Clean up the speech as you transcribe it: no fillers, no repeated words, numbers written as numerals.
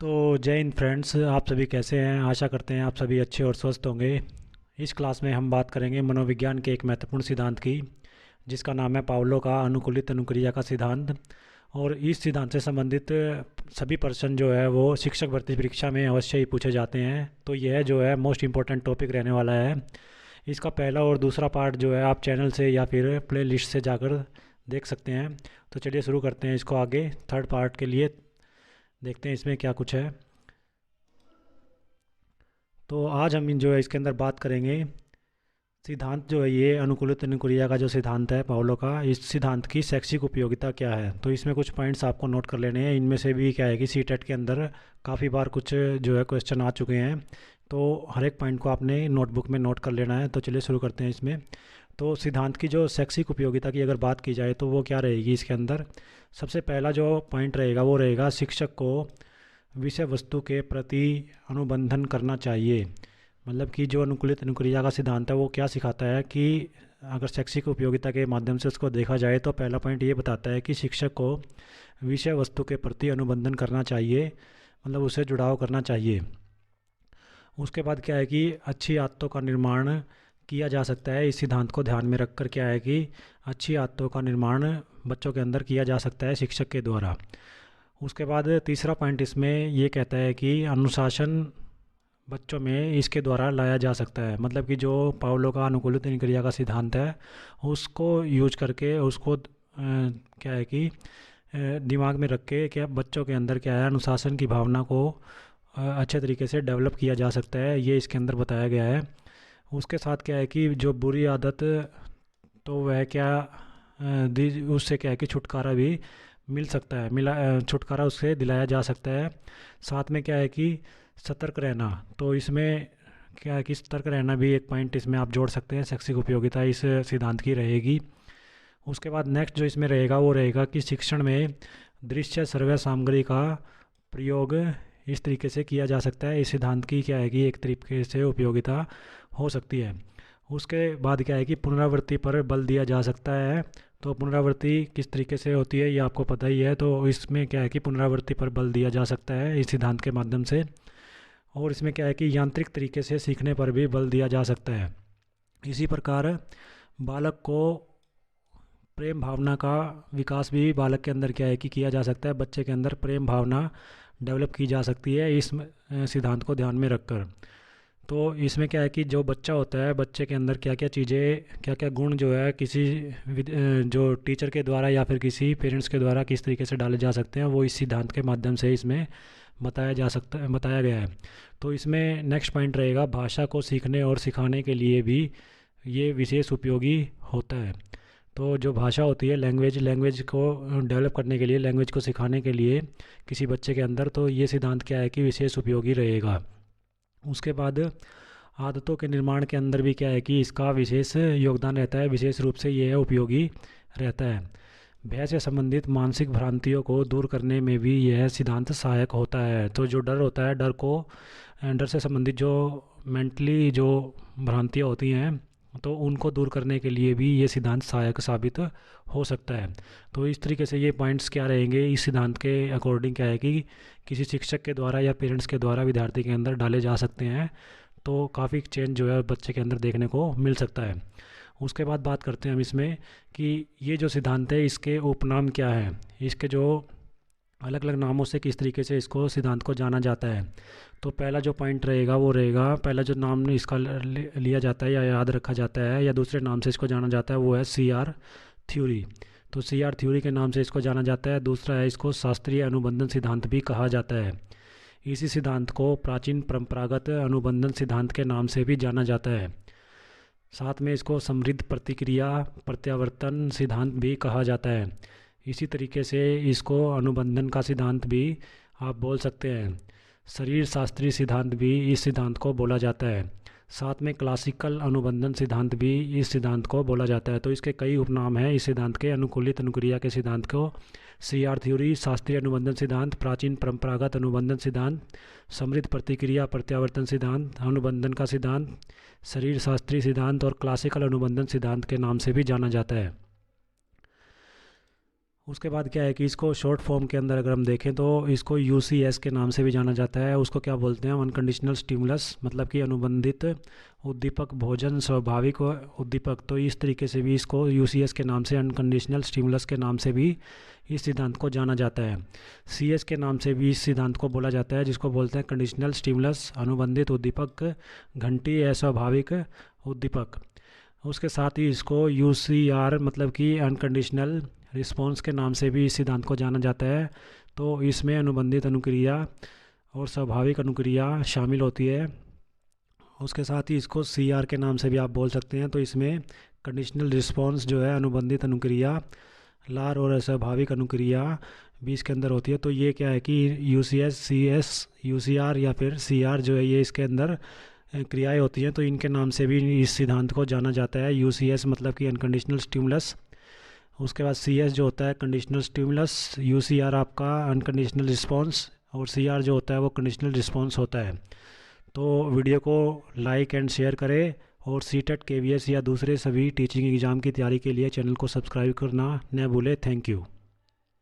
तो जय हिंद फ्रेंड्स, आप सभी कैसे हैं। आशा करते हैं आप सभी अच्छे और स्वस्थ होंगे। इस क्लास में हम बात करेंगे मनोविज्ञान के एक महत्वपूर्ण सिद्धांत की, जिसका नाम है पावलो का अनुकूलित अनुक्रिया का सिद्धांत। और इस सिद्धांत से संबंधित सभी प्रश्न जो है वो शिक्षक भर्ती परीक्षा में अवश्य ही पूछे जाते हैं। तो यह जो है मोस्ट इम्पोर्टेंट टॉपिक रहने वाला है। इसका पहला और दूसरा पार्ट जो है आप चैनल से या फिर प्ले लिस्ट से जाकर देख सकते हैं। तो चलिए शुरू करते हैं इसको आगे। थर्ड पार्ट के लिए देखते हैं इसमें क्या कुछ है। तो आज हम जो है इसके अंदर बात करेंगे सिद्धांत जो है ये अनुकूलित अनुक्रिया का जो सिद्धांत है पावलो का, इस सिद्धांत की शैक्षिक उपयोगिता क्या है। तो इसमें कुछ पॉइंट्स आपको नोट कर लेने हैं। इनमें से भी क्या है कि सीटेट के अंदर काफ़ी बार कुछ जो है क्वेश्चन आ चुके हैं। तो हर एक पॉइंट को आपने नोटबुक में नोट कर लेना है। तो चलिए शुरू करते हैं इसमें। तो सिद्धांत की जो शैक्षिक उपयोगिता की अगर बात की जाए तो वो क्या रहेगी इसके अंदर। सबसे पहला जो पॉइंट रहेगा वो रहेगा शिक्षक को विषय वस्तु के प्रति अनुबंधन करना चाहिए। मतलब कि जो अनुकूलित अनुक्रिया का सिद्धांत है वो क्या सिखाता है कि अगर शैक्षिक उपयोगिता के माध्यम से उसको देखा जाए तो पहला पॉइंट ये बताता है कि शिक्षक को विषय वस्तु के प्रति अनुबंधन करना चाहिए, मतलब उसे जुड़ाव करना चाहिए। उसके बाद क्या है कि अच्छी आदतों का निर्माण किया जा सकता है। इस सिद्धांत को ध्यान में रखकर क्या है कि अच्छी आदतों का निर्माण बच्चों के अंदर किया जा सकता है शिक्षक के द्वारा। उसके बाद तीसरा पॉइंट इसमें ये कहता है कि अनुशासन बच्चों में इसके द्वारा लाया जा सकता है। मतलब कि जो पावलो का अनुकूलित क्रिया का सिद्धांत है उसको यूज करके उसको क्या है कि दिमाग में रख के क्या बच्चों के अंदर क्या है अनुशासन की भावना को अच्छे तरीके से डेवलप किया जा सकता है, ये इसके अंदर बताया गया है। उसके साथ क्या है कि जो बुरी आदत तो वह क्या उससे क्या है कि छुटकारा भी मिल सकता है, छुटकारा उससे दिलाया जा सकता है। साथ में क्या है कि सतर्क रहना, तो इसमें क्या है कि सतर्क रहना भी एक पॉइंट इसमें आप जोड़ सकते हैं। शैक्षिक उपयोगिता इस सिद्धांत की रहेगी। उसके बाद नेक्स्ट जो इसमें रहेगा वो रहेगा कि शिक्षण में दृश्य श्रव्य सामग्री का प्रयोग इस तरीके से किया जा सकता है। इस सिद्धांत की क्या है कि एक तरीके से उपयोगिता हो सकती है। उसके बाद क्या है कि पुनरावृत्ति पर बल दिया जा सकता है। तो पुनरावृत्ति किस तरीके से होती है ये आपको पता ही है। तो इसमें क्या है कि पुनरावृत्ति पर बल दिया जा सकता है इस सिद्धांत के माध्यम से। और इसमें क्या है कि यांत्रिक तरीके से सीखने पर भी बल दिया जा सकता है। इसी प्रकार बालक को प्रेम भावना का विकास भी बालक के अंदर क्या है कि किया जा सकता है। बच्चे के अंदर प्रेम भावना डेवलप की जा सकती है इस सिद्धांत को ध्यान में रखकर। तो इसमें क्या है कि जो बच्चा होता है बच्चे के अंदर क्या क्या चीज़ें क्या क्या गुण जो है किसी जो टीचर के द्वारा या फिर किसी पेरेंट्स के द्वारा किस तरीके से डाले जा सकते हैं वो इस सिद्धांत के माध्यम से इसमें बताया गया है। तो इसमें नेक्स्ट पॉइंट रहेगा भाषा को सीखने और सिखाने के लिए भी ये विशेष उपयोगी होता है। तो जो भाषा होती है लैंग्वेज को डेवलप करने के लिए, लैंग्वेज को सिखाने के लिए किसी बच्चे के अंदर, तो ये सिद्धांत क्या है कि विशेष उपयोगी रहेगा। उसके बाद आदतों के निर्माण के अंदर भी क्या है कि इसका विशेष योगदान रहता है, विशेष रूप से यह उपयोगी रहता है। भय से संबंधित मानसिक भ्रांतियों को दूर करने में भी यह सिद्धांत सहायक होता है। तो जो डर होता है, डर से संबंधित जो मेंटली जो भ्रांतियाँ होती हैं तो उनको दूर करने के लिए भी ये सिद्धांत सहायक साबित हो सकता है। तो इस तरीके से ये पॉइंट्स क्या रहेंगे इस सिद्धांत के अकॉर्डिंग क्या है कि किसी शिक्षक के द्वारा या पेरेंट्स के द्वारा विद्यार्थी के अंदर डाले जा सकते हैं। तो काफ़ी चेंज जो है बच्चे के अंदर देखने को मिल सकता है। उसके बाद बात करते हैं हम इसमें कि ये जो सिद्धांत है इसके उपनाम क्या है, इसके जो अलग अलग नामों से किस तरीके से इसको सिद्धांत को जाना जाता है। तो पहला जो पॉइंट रहेगा वो रहेगा, पहला जो नाम इसका लिया जाता है या याद रखा जाता है या दूसरे नाम से इसको जाना जाता है वो है CR थ्योरी। तो CR थ्योरी के नाम से इसको जाना जाता है। दूसरा है इसको शास्त्रीय अनुबंधन सिद्धांत भी कहा जाता है। इसी सिद्धांत को प्राचीन परंपरागत अनुबंधन सिद्धांत के नाम से भी जाना जाता है। साथ में इसको समृद्ध प्रतिक्रिया प्रत्यावर्तन सिद्धांत भी कहा जाता है। इसी तरीके से इसको अनुबंधन का सिद्धांत भी आप बोल सकते हैं। शरीर शास्त्रीय सिद्धांत भी इस सिद्धांत को बोला जाता है। साथ में क्लासिकल अनुबंधन सिद्धांत भी इस सिद्धांत को बोला जाता है। तो इसके कई उपनाम हैं इस सिद्धांत के। अनुकूलित अनुक्रिया के सिद्धांत को CR थ्योरी, शास्त्रीय अनुबंधन सिद्धांत, प्राचीन परंपरागत अनुबंधन सिद्धांत, समृद्ध प्रतिक्रिया प्रत्यावर्तन सिद्धांत, अनुबंधन का सिद्धांत, शरीर शास्त्रीय सिद्धांत और क्लासिकल अनुबंधन सिद्धांत के नाम से भी जाना जाता है। उसके बाद क्या है कि इसको शॉर्ट फॉर्म के अंदर अगर हम देखें तो इसको यूसीएस के नाम से भी जाना जाता है। उसको क्या बोलते हैं, अनकंडीशनल स्टिमुलस, मतलब कि अनुबंधित उद्दीपक, भोजन, स्वाभाविक उद्दीपक। तो इस तरीके से भी इसको यूसीएस के नाम से, अनकंडीशनल स्टिमुलस के नाम से भी इस सिद्धांत को जाना जाता है। सीएस के नाम से भी इस सिद्धांत को बोला जाता है, जिसको बोलते हैं कंडीशनल स्टिमुलस, अनुबंधित उद्दीपक, घंटी, अस्वाभाविक उद्दीपक। उसके साथ ही इसको यूसीआर मतलब कि अनकंडीशनल रिस्पॉन्स के नाम से भी इस सिद्धांत को जाना जाता है। तो इसमें अनुबंधित अनुक्रिया और स्वाभाविक अनुक्रिया शामिल होती है। उसके साथ ही इसको सीआर के नाम से भी आप बोल सकते हैं। तो इसमें कंडीशनल रिस्पॉन्स जो है, अनुबंधित अनुक्रिया, लार और अस्वाभाविक अनुक्रिया भी इसके अंदर होती है। तो ये क्या है कि यूसीएस, सीएस, यूसीआर या फिर सीआर जो है, ये इसके अंदर क्रियाएं होती हैं। तो इनके नाम से भी इस सिद्धांत को जाना जाता है। यूसीएस मतलब कि अनकंडीशनल स्टिमुलस, उसके बाद सीएस जो होता है कंडीशनल स्टिमुलस, यूसीआर आपका अनकंडीशनल रिस्पॉन्स, और सीआर जो होता है वो कंडीशनल रिस्पॉन्स होता है। तो वीडियो को लाइक एंड शेयर करें, और सीटेट, केवीएस या दूसरे सभी टीचिंग एग्ज़ाम की तैयारी के लिए चैनल को सब्सक्राइब करना न भूलें। Thank you.